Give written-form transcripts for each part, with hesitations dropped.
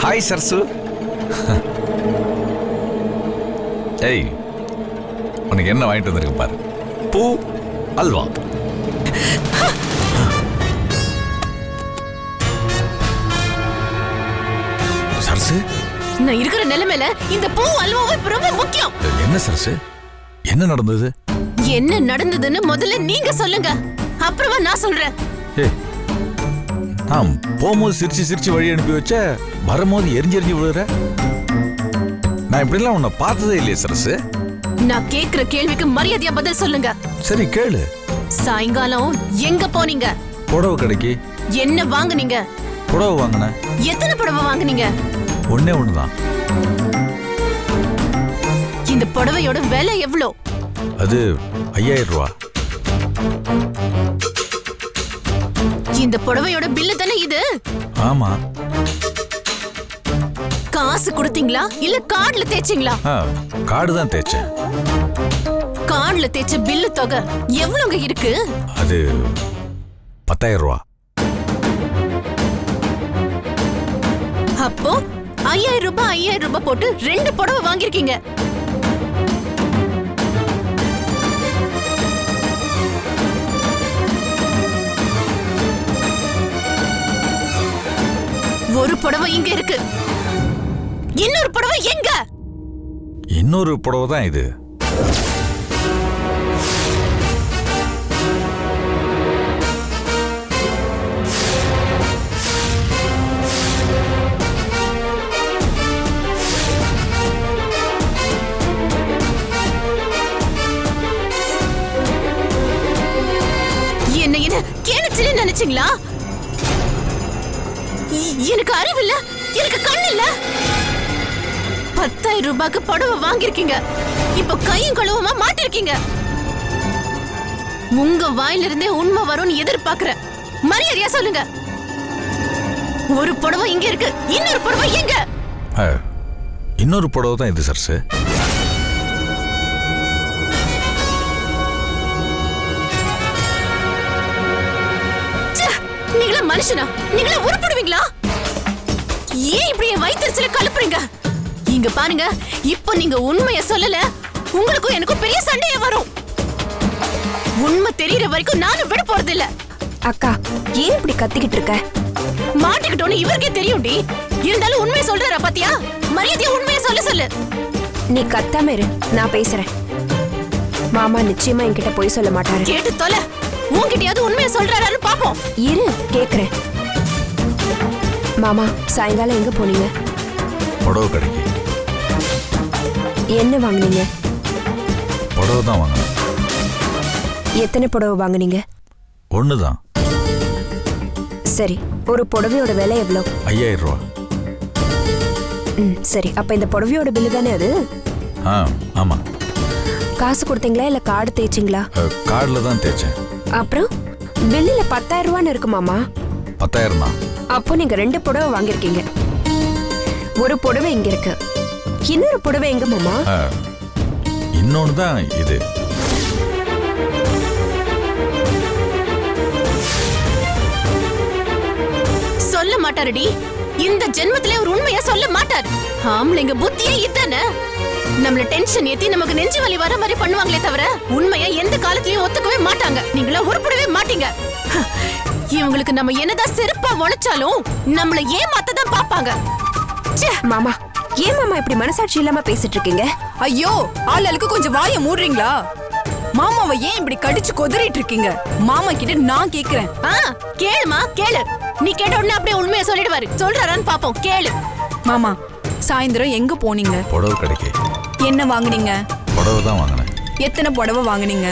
Hi சர்சு. ஏய், உனக்கு என்ன வாங்கிட்டு வந்திருக்கு பாரு. பூ அல்வா. சர்சு, நான் இருக்கிற நிலைமையில இந்த பூ அல்வாவை ரொம்ப முக்கியம். என்ன சர்சு, என்ன நடந்தது? என்ன நடந்ததுன்னு முதல்ல நீங்க சொல்லுங்க, அப்புறமா நான் சொல்றேன். நான் போகும்போது சிரிச்சு சிரிச்சு வழி அனுப்பி வச்ச, வரும்போது எரிஞ்செறிஞ்சு விழுற. நான் இப்படிலாம் உன்னை பார்த்ததே இல்லையே சரசு. நான் கேக்குற கேள்விக்கு மரியாதையா பதில் சொல்லுங்க. சரி கேளு. சாயங்காலம் எங்க போனீங்க? புடவை கடைக்கு. என்ன வாங்குனீங்க? புடவை வாங்கினேன். எத்தனை புடவை வாங்குனீங்க? ஒண்ணே ஒண்ணுதான். இந்த புடவையோட விலை எவ்வளோ? அது 5000 ரூபா. இந்த புடவையோட பில்லு தானே இது? ஆமா. காசு கொடுத்தீங்களா இல்ல கார்டுல தேய்ச்சீங்களா? கார்டு தான் தேய்ச்சேன். கார்டுல தேய்ச்ச பில்லு தொகை எவ்வளவுங்க இருக்கு? அது 10000 ரூபா. அப்போ 5000 ரூபாய் போட்டு 2 புடவை வாங்கிருக்கீங்க. ஒரு புடவை இங்க இருக்கு, இன்னொரு புடவை எங்க? இன்னொரு புடவை தான் இது. என்ன என்ன கேணுச்சுன்னு நினைச்சீங்களா? எனக்கு அறிவு இல்ல, எனக்கு கண்ணு இல்ல. 10000 ரூபாய்க்கு புடவை வாங்கிருக்கீங்க, இப்ப கையும் கழுவுமா மாட்டிருக்கீங்க. உங்க வாயில இருந்தே உண்மை வரும்னு எதிர்பார்க்கிறேன். மரியாதையா சொல்லுங்க. ஒரு புடவை இங்க இருக்கு, இன்னொரு புடவை எங்க? இன்னொரு புடவை தான் இது சர்சு. நீங்களா மனுஷனா? நீங்களா உருப்படுவீங்களா? ஏன் இப்படி என் வயிற்றுல கலப்புறீங்க? இங்க பாருங்க, இப்ப நீங்க உண்மைய சொல்லல, உங்களுக்கும் எனக்கும் பெரிய சண்டையே வரும். உண்மை தெரியற வரைக்கும் நானும் விட போறது இல்ல. அக்கா, ஏன் இப்படி கத்திக்கிட்டு இருக்க? மாட்டிக்கிட்டோன்னு இவருக்கே தெரியும்டி. இருந்தாலும் உண்மையை சொல்றா பாத்தியா? மரியாதையா உண்மையை சொல்லு. நீ கத்தாம இரு, நான் பேசுறேன். மாமா நிச்சயமா என்கிட்ட போய் சொல்ல மாட்டாரு. கேட்டு தொலை. உன்கிட்டயாவது உண்மையை சொல்றாரான்னு பாப்போம். இரு, கேக்குறேன். மாமா, சாயங்காலம் எங்க போனீங்க? புடவை கடைக்கு. என்ன வாங்குனீங்க? புடவை தான் வாங்கினேன். எத்தனை புடவை வாங்குனீங்க? ஒண்ணுதான். சரி, ஒரு புடவையோட விலை எவ்வளோ? 5000 ரூபா. சரி, அப்ப இந்த புடவையோட பில்லு தானே அது? ஆமா. காசு கொடுத்தீங்களா இல்ல கார்டு தேய்ச்சிங்களா? கார்டுல தான் தேய்ச்சேன். அப்புறம் பில்லுல 10000 ரூபான்னு இருக்கு மாமா. 10000 தான். அப்போ நீங்க 2 புடவை வாங்கிருக்கீங்க. ஒரு புடவை இங்க இருக்கு, இன்னொரு புடவை எங்க மாமா? இன்னொன்னு தான் இது. சொல்ல மாட்டாருடி. இந்த ஜென்மத்திலே ஒரு உண்மையா சொல்ல மாட்டார். ஆம்பளைங்க புத்தியே இதானே. நம்மள டென்ஷன் ஏத்தி நமக்கு நெஞ்சு வலி வர மாதிரி பண்ணுவாங்களே தவிர உண்மையா எந்த காலத்திலயும் ஒத்துக்கவே மாட்டாங்க. நீங்களா உருப்படவே மாட்டீங்க. இவங்களுக்கு நம்ம என்னதான் செருப்பா உழைச்சாலும் நம்மள ஏமாத்ததான் பாப்பாங்க. மாமா, ஏன் மாமா இப்படி மனசாட்சி இல்லாம பேசிட்டு இருக்கீங்க? ஐயோ, ஆளுக்கு கொஞ்சம் வாயை மூடுறீங்களா? மாமாவை ஏன் இப்படி கடிச்சு கொதறிட்டு இருக்கீங்க? மாமா கிட்ட நான் கேக்குறேன். கேளுமா, கேளு. நீ கேட்ட உடனே அப்படியே உண்மையை சொல்லிடுவாரு. சொல்றாரான்னு பாப்போம், கேளு. மாமா, சாயந்தரம் எங்க போனீங்க? புடவை கடைக்கு. என்ன வாங்குனீங்க? புடவை தான் வாங்கினேன். எத்தனை புடவை வாங்குனீங்க?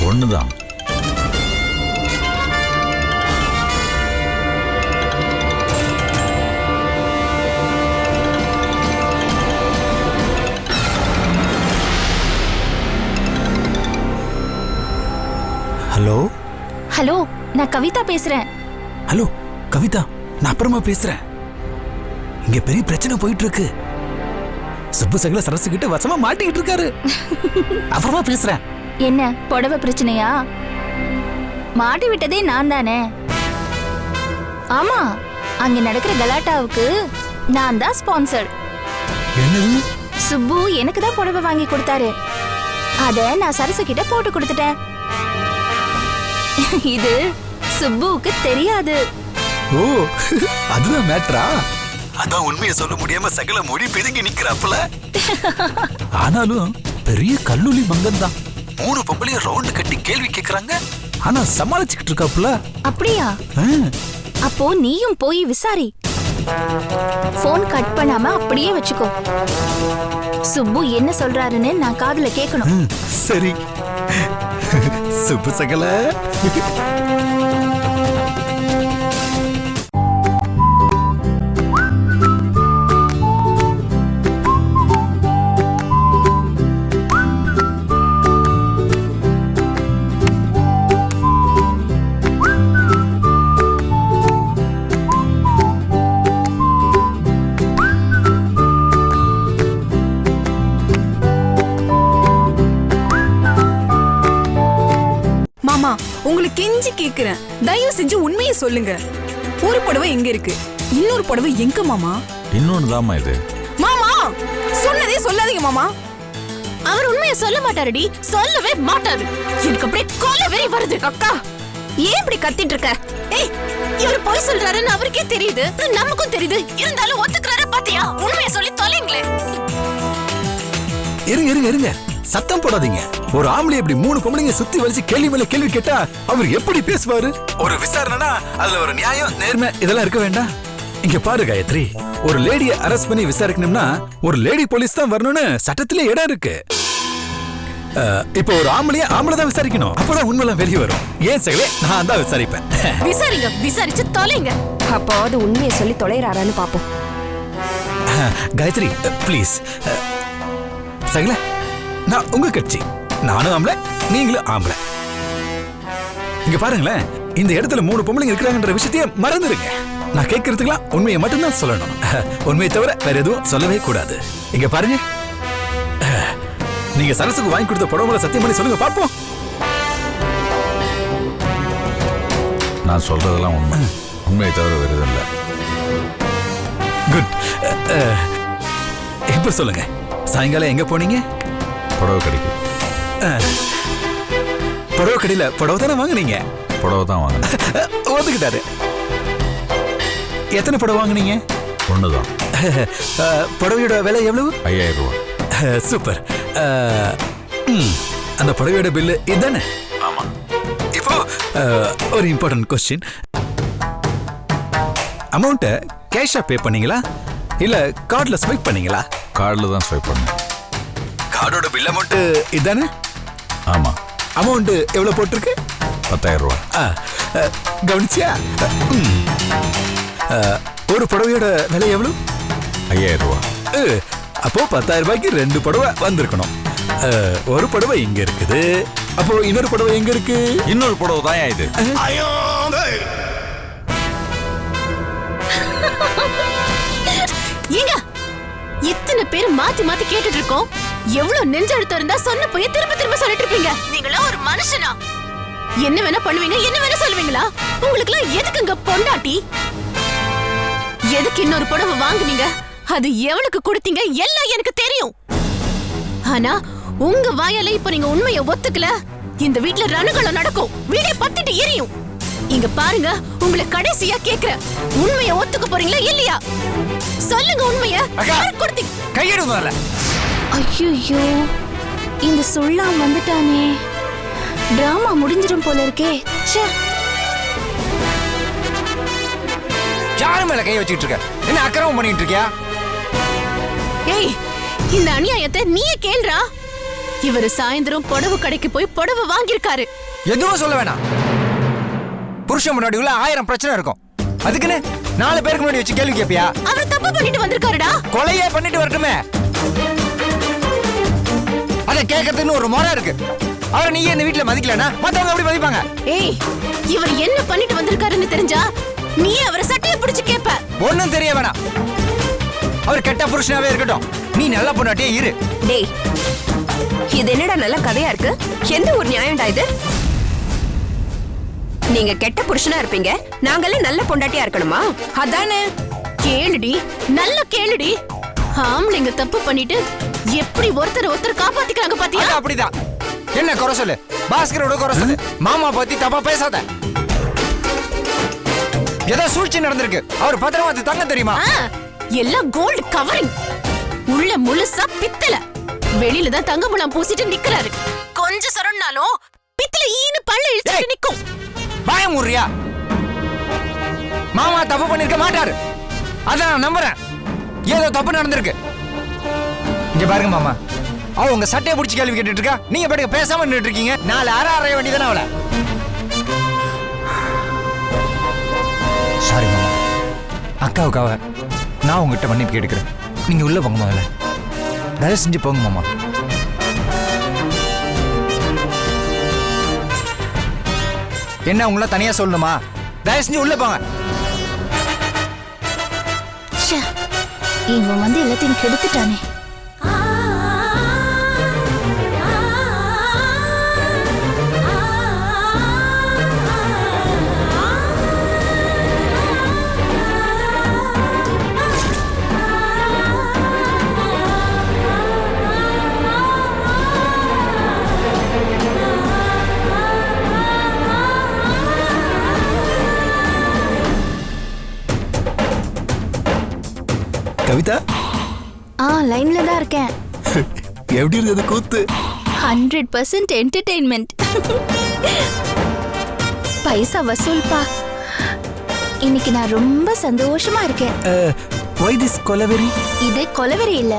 ஒண்ணுதான். ஹலோ ஹலோ, நான் கவிதா பேசுறேன். ஹலோ கவிதா, நான் அப்புறமா பேசுறேன். இங்க பெரிய பிரச்சனை போயிட்டு இருக்கு. சுப்பு சகல சரசுகிட்ட வசமா மாட்டிக்கிட்டு இருக்காரு. அப்புறமா பேசுறேன். என்ன புடவை பிரச்சனையா? மாட்டி விட்டதே நான் தானே. ஆமா, அங்க நடக்கிற கலாட்டாவுக்கு நான் தான் ஸ்பான்சர். என்னது? சுப்பு எனக்கு தான் புடவை வாங்கி கொடுத்தாரு. அத நான் சரசு கிட்ட போட்டு கொடுத்துட்டேன். இது சுப்புவுக்கு தெரியாது. ஓ, அதுதான் மேட்ரா? அதான் உண்மையை சொல்ல முடியாம சகல மொழி பிதுங்கி நிக்கிறாப்புல. ஆனாலும் பெரிய கல்லூலி மங்கன் தான். 3 பொம்பளைய ரவுண்ட் கட்டி கேள்வி கேக்குறாங்க. ஆனா சமாளிச்சுக்கிட்டு இருக்காப்புல. அப்படியா? அப்போ நீயும் போய் விசாரி. போன் கட் பண்ணாம அப்படியே வச்சுக்கோ. சுப்பு என்ன சொல்றாருன்னு நான் காதுல கேட்கணும். சரி சுப்பு சகல. உங்களுக்கு கெஞ்சி கேக்குறேன், தயவு செஞ்சு உண்மையை சொல்லுங்க. ஒரு புடவை எங்க இருக்கு, இன்னொரு புடவை எங்க மாமா? இன்னொன்னுதாம்மா இது. மாமா சொன்னதே சொல்லாதீங்க மாமா. அவர் உண்மையை சொல்ல மாட்டாருடி, சொல்லவே மாட்டாரு. எனக்கு அப்படியே கொலவெறி வருது. அக்கா, ஏன் இப்படி கத்திட்டு இருக்க? ஏய், இவர் போய் சொல்றாருன்னு அவருக்கே தெரியுது, நமக்கும் தெரியுது. இருந்தாலும் ஒத்துக்கிறாரு பாத்தியா? உண்மையை சொல்லி தொலைங்களே. இருங்க இருங்க இருங்க, சத்தம் போடாதீங்க. ஒரு ஆம்பளை இப்படி 3 பொம்பளைங்க சுத்தி வலிச்சு கேள்வி மேல கேள்வி கேட்டா அவர் எப்படி பேசுவாரு? ஒரு விசாரணைனா அதுல ஒரு நியாயம் நேர்மை இதெல்லாம் இருக்க வேண்டாம். இங்க பாரு காயத்ரி, ஒரு லேடியை அரெஸ்ட் பண்ணி விசாரிக்கணும்னா ஒரு லேடி போலீஸ் தான் வரணும்னு சட்டத்திலே இடம் இருக்கு. இப்போ ஒரு ஆம்பளை தான் விசாரிக்கணும், அப்பதான் உண்மைலாம் வெளியே வரும். ஏன் சகலே, நான் தான் விசாரிப்பேன். விசாரிங்க, விசாரிச்சு தொலைங்க. அப்போ அது உண்மையை சொல்லி தொலைறாரான்னு பாப்போம். காயத்ரி ப்ளீஸ். சகல, நான் உங்க கட்சி, நானும் ஆம்பளை நீங்களும் ஆம்பளை. இங்க பாருங்களேன், இந்த இடத்துல 3 பொம்பளைங்க இருக்கிறாங்கன்ற விஷயத்தையே மறந்துருங்க. நான் கேட்கறதுக்கெல்லாம் உண்மையை மட்டும்தான் சொல்லணும். உண்மையை தவிர வேற எதுவும் சொல்லவே கூடாது. இங்க பாருங்க, நீங்க சரசுக்கு வாங்கி கொடுத்த புடவை சத்தியம் பண்ணி சொல்லுங்க பார்ப்போம். நான் சொல்றதெல்லாம் உண்மை, உண்மையை தவிர வேற எதுவும் இல்லை. குட். இப்ப சொல்லுங்க, சாயங்காலம் எங்க போனீங்க? புடவை கடைக்கு. புடவை கடையில புடவை தானே வாங்குனீங்க? புடவை தான் வாங்கினேன். ஒத்துக்கிட்டாரு. எத்தனை புடவை வாங்குனீங்க? ஒண்ணுதான். புடவையோட விலை எவ்வளவு? 5000 ரூபாய். சூப்பர். அந்த புடவையோட பில்லு இதுதானே? ஆமா. இப்போ ஒரு இம்பார்ட்டன்ட் கொஸ்டின். அமௌண்ட்டை கேஷா பே பண்ணீங்களா இல்ல கார்டுல ஸ்வைப் பண்ணீங்களா? கார்டுல தான் ஸ்வைப் பண்ணேன். கார்டோட பில் அமௌண்ட் இதுதானே? ஆமா. அமௌண்ட் எவ்வளவு போட்டிருக்கு? 10,000 ரூபாய். கவனிச்சியா? ஒரு புடவையோட விலை எவ்வளவு? 5000 ரூபாய். அப்போ 10,000 ரூபாய்க்கு 2 புடவை வந்திருக்கணும். ஒரு புடவை இங்க இருக்குது, அப்போ இன்னொரு புடவை எங்க இருக்கு? இன்னொரு புடவை தான் இது. ஏங்க, இத்தனை பேர் மாத்தி மாத்தி கேட்டுட்டு இருக்கோம். எவ்வளவு நெஞ்செழுத்தம் இருந்தா சொன்ன போய் திரும்ப திரும்ப சொல்லிட்டு இருப்பீங்க. நீங்களா ஒரு மனுஷனா? என்ன வேணா பண்ணுவீங்க, என்ன வேணா சொல்லுவீங்களா? உங்களுக்கு எல்லாம் எதுக்குங்க பொண்டாட்டி? எதுக்கு இன்னொரு புடவை வாங்குனீங்க? அது எவனுக்கு கொடுத்தீங்க? எல்லாம் எனக்கு தெரியும். ஆனா உங்க வாயால இப்ப நீங்க உண்மையை ஒத்துக்கல, இந்த வீட்ல ரணகளம் நடக்கும், வீடே பத்திட்டு எரியும். இங்க பாருங்க, உங்களை கடைசியா கேக்குறேன், உண்மையை ஒத்துக்க போறீங்களா இல்லையா? சொல்லுங்க உண்மையை. கொடுத்தீங்க கையெடுங்கல. ஐயோ, இந்த சொல்லாம் வந்துட்டானே. டிராமா முடிஞ்சிரும் போல இருக்கே. ச்சே. யாரு மேல கை வச்சிட்டு இருக்க? என்ன அக்கிரமம் பண்ணிட்டு இருக்கியா? ஏய், இந்த அநியாயத்தை நீயே கேள்றா. இவரு சாயந்தரம் புடவை கடைக்கு போய் புடவை வாங்கியிருக்காரு. எதுவும் சொல்ல வேணாம். புருஷன் முன்னாடி உள்ள 1000 பிரச்சனை இருக்கும். அதுக்குன்னு 4 பேருக்கு முன்னாடி வச்சு கேள்வி கேப்பியா? அவர் தப்பு பண்ணிட்டு வந்திருக்காருடா. கொலையே பண்ணிட்டு வரட்டுமே. அத கேட்கறதுன்னு ஒரு முறை இருக்கு. அவரை நீ இந்த வீட்டுல மதிக்கலனா மத்தவங்க எப்படி மதிப்பாங்க? ஏய், இவர் என்ன பண்ணிட்டு வந்திருக்காருன்னு தெரிஞ்சா நீ அவரை சட்டையை பிடிச்சு கேப்ப. ஒண்ணும் தெரிய வேணாம். அவர் கெட்ட புருஷனாவே இருக்கட்டும், நீ நல்ல பொண்ணாட்டியே இரு. டேய், இது என்னடா நல்ல கதையா இருக்கு? எந்த ஒரு நியாயம்டா இது? நீங்க கெட்ட புருஷனா இருப்பீங்க, நாங்களே நல்ல பொண்டாட்டியா இருக்கணுமா? அதானே. கேளுடி, நல்ல கேளுடி. ஆம்பளைங்க தப்பு பண்ணிட்டு எப்படி ஒருத்தர் காப்பாத்திக்கிறாங்க பாத்தியா? அது அப்படிதான். என்ன குறை சொல்லு, பாஸ்கரோட குறை சொல்லு, மாமா பத்தி தப்பா பேசாத. ஏதோ சூழ்ச்சி நடந்திருக்கு. அவர் பத்திரமா தங்க தெரியுமா? எல்லாம் கோல்டு கவரிங், உள்ள முழுசா பித்தளை. வெளியில தான் தங்க முலாம் பூசிட்டு நிக்கிறாரு. கொஞ்சம் சொரனாலும் பித்தளை ஈனு பல்ல இழுத்து நிக்கும். பயம் முறியா? மாமா தப்பு பண்ணிருக்க மாட்டாரு, அத நான் நம்புறேன். ஏதோ தப்பு நடந்திருக்கு. இங்க பாருங்க மாமா, அவ உங்க சட்டையை பிடிச்சி கேள்வி கேட்டுட்டு இருக்கா, நீங்க பாட்டுக்கு பேசாம நின்னுட்டு இருக்கீங்க. நாலு அரைய வேண்டியதானே அவளை. சாரி மாமா, அக்காவுக்காக நான் உங்ககிட்ட மன்னிப்பு கேட்டுக்கிறேன். நீங்க உள்ள போங்க முதல்ல, தயவு செஞ்சு போங்க மாமா. என்ன உங்கள தனியா சொல்லணுமா? தயவு செஞ்சு உள்ள போங்க. இவன் வந்து எல்லாத்தையும் கெடுத்துட்டானே. கவிதா, லைன்ல தான் இருக்கேன். எப்படி இருந்தது கூத்து? 100% என்டர்டெயின்மெண்ட். பைசா வசூல்பா. இன்னைக்கு நான் ரொம்ப சந்தோஷமா இருக்கேன். why this கொலவெறி? இது கொலவெறி இல்ல,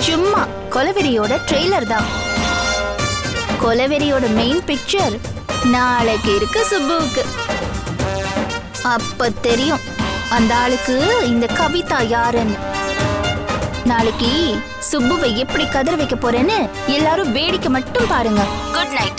சும்மா கொலவெறியோட ட்ரெய்லர் தான். கொலவெறியோட மெயின் பிக்சர் நாளைக்கு இருக்கு சுப்புவுக்கு. அப்ப தெரியும் அந்த ஆளுக்கு இந்த கவிதா யாருன்னு. நாளைக்கு சுப்புவை எப்படி கதற வைக்க போறேன்னு எல்லாரும் வேடிக்கை மட்டும் பாருங்க. Good night.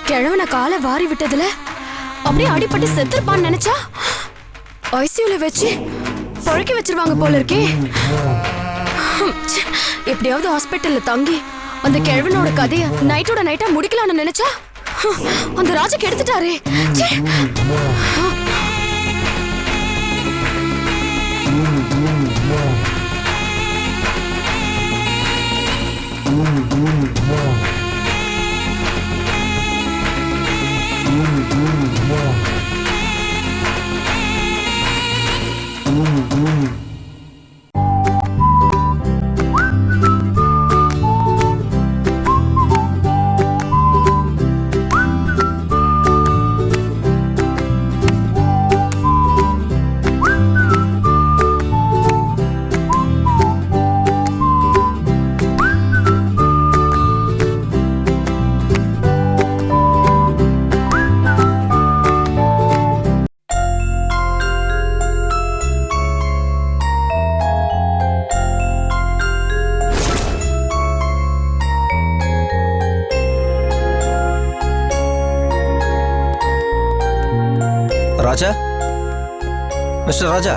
கிழவன காலை வாரி விட்டதுல அப்படியே அடிபட்டு செத்துருப்பான்னு நினைச்சா ஐசியூல வச்சு பழக்கி வச்சிருவாங்க போல இருக்கே. எப்படியாவது ஹாஸ்பிட்டல்ல தங்கி அந்த கிழவனோட கதைய நைட்டோட நைட்டா முடிக்கலாம்னு நினைச்சா அந்த ராஜா கெடுத்துட்டாரே. ராஜா, மிஸ்டர் ராஜா,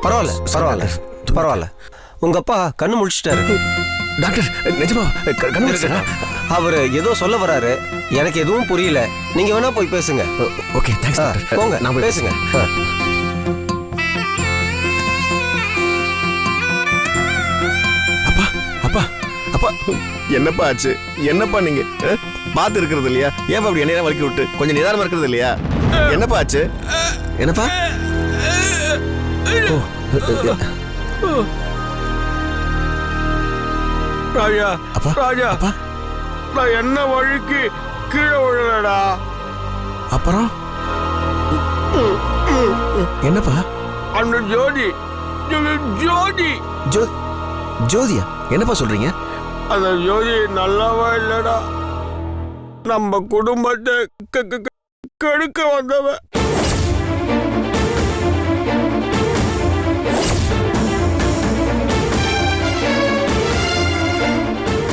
பரவாயில்ல பரவாயில்ல பரவாயில்ல. உங்க அப்பா கண்ணு முழிச்சிட்டாரு. டாக்டர், நிஜமா கண்ணு முழிச்சிட்டாரா? அவர் ஏதோ சொல்ல வராரு, எனக்கு எதுவும் புரியல. நீங்க வேணா போய் பேசுங்க. Okay, thanks doctor. போங்க, நான் பேசுங்க. அப்பா அப்பா அப்பா, என்னப்பா ஆச்சு? என்னப்பா நீங்க பார்த்து இருக்கிறது இல்லையா? ஏன் அப்படி என்ன வலிக்கி விட்டு கொஞ்சம் நிதானமா இருக்கிறது இல்லையா? என்னப்பா ஆச்சு? என்னப்பா ராஜா அப்பா, ராஜா அப்பா. நான் என்ன வழிக்கு கீழே விழலடா. அப்புறம் என்னப்பா? அந்த ஜோதி ஜோதி ஜோதியா என்னப்பா சொல்றீங்க? அந்த ஜோதி நல்லாவா இல்லடா. நம்ம குடும்பத்தை கெடுக்க வந்தவ.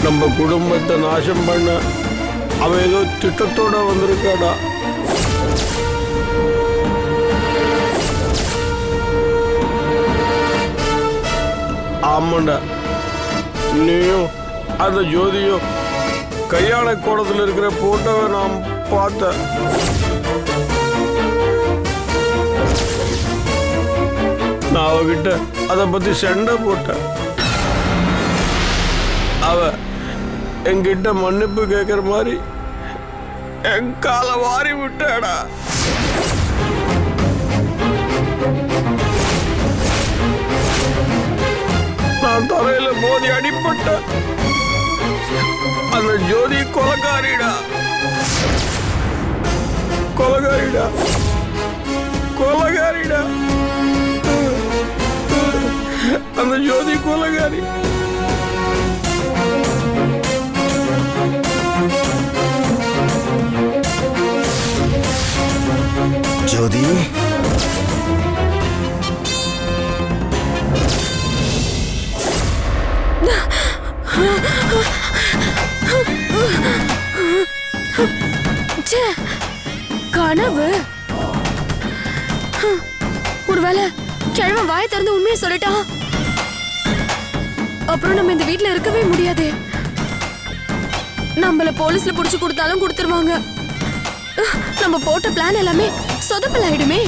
நம்ம குடும்பத்தை நாசம் பண்ண அவ ஏதோ திட்டத்தோட வந்திருக்காடா. ஆமாண்டா, நீயும் அந்த ஜோதியும் கல்யாண கோலத்தில் இருக்கிற போட்டோவை நான் பார்த்தேன். நான் அவகிட்ட அதை பத்தி சண்டை போட்டேன். அவ என்கிட்ட மன்னிப்பு கேட்கிற மாதிரி என் காலை வாரி விட்டாடா. நான் தரையில மோதி அடிப்பட்டேன். அந்த ஜோதி கொலைகாரிடா, கொலைகாரிடா, கொலைகாரிடா. அந்த ஜோதி கொலைகாரி. ஜோதி கனவு. ஒருவேளை கிழவன் வாயை திறந்து உண்மையை சொல்லிட்டான். அப்புறம் நம்ம இந்த வீட்ல இருக்கவே முடியாது. நம்மள போலீஸ்ல புடிச்சு கொடுத்தாலும் கொடுத்துருவாங்க. நம்ம போட்ட பிளான் எல்லாமே சொதப்பல் ஆயிடுமே.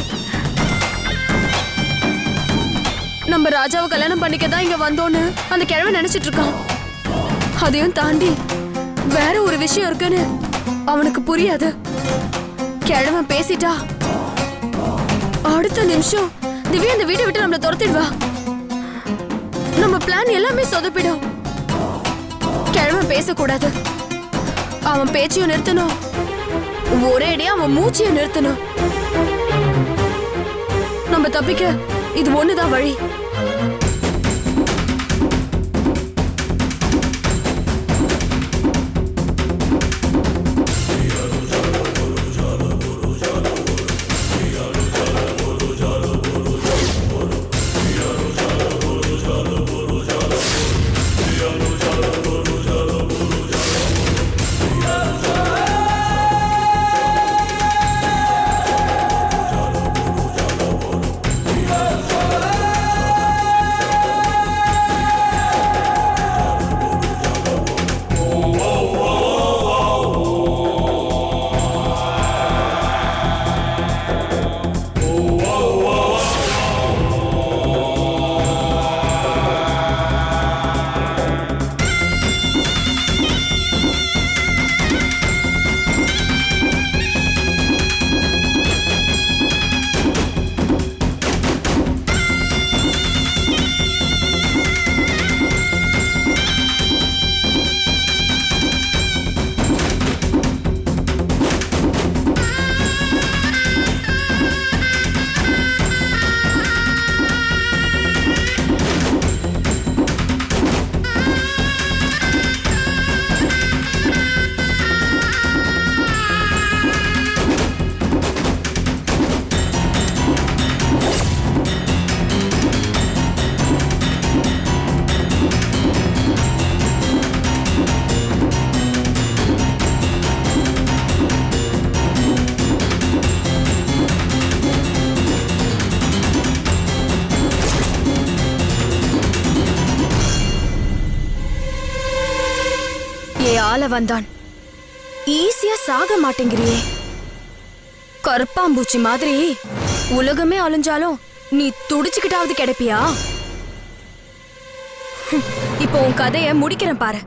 நம்ம ராஜாவை கல்யாணம் பண்ணிக்க தான் இங்க வந்தோன்னு அந்த கிழவன் நினைச்சிட்டு இருக்கான். அதையும் தாண்டி வேற ஒரு விஷயம் இருக்குன்னு அவனுக்கு புரியாது. கிழவன் பேசிட்டா அடுத்த நிமிஷம் திவ்யா இந்த வீட்டை விட்டு நம்மள துரத்திடுவா. நம்ம பிளான் எல்லாமே சொதப்பிடும். கிழவன் பேசக்கூடாது. அவன் பேச்சையும் நிறுத்தணும். ஒரே அடியா அவன் மூச்சையும் நிறுத்தணும். நம்ம தப்பிக்க இது ஒண்ணுதான் வழி. ஆள வந்தான். ஈஸியா சாக மாட்டேங்கிறியே. கருப்பாம்பூச்சி மாதிரி உலகமே அழிஞ்சாலும் நீ துடிச்சுக்கிட்டாவது கிடைப்பியா? இப்போ உன் கதைய முடிக்கிறேன் பாரு.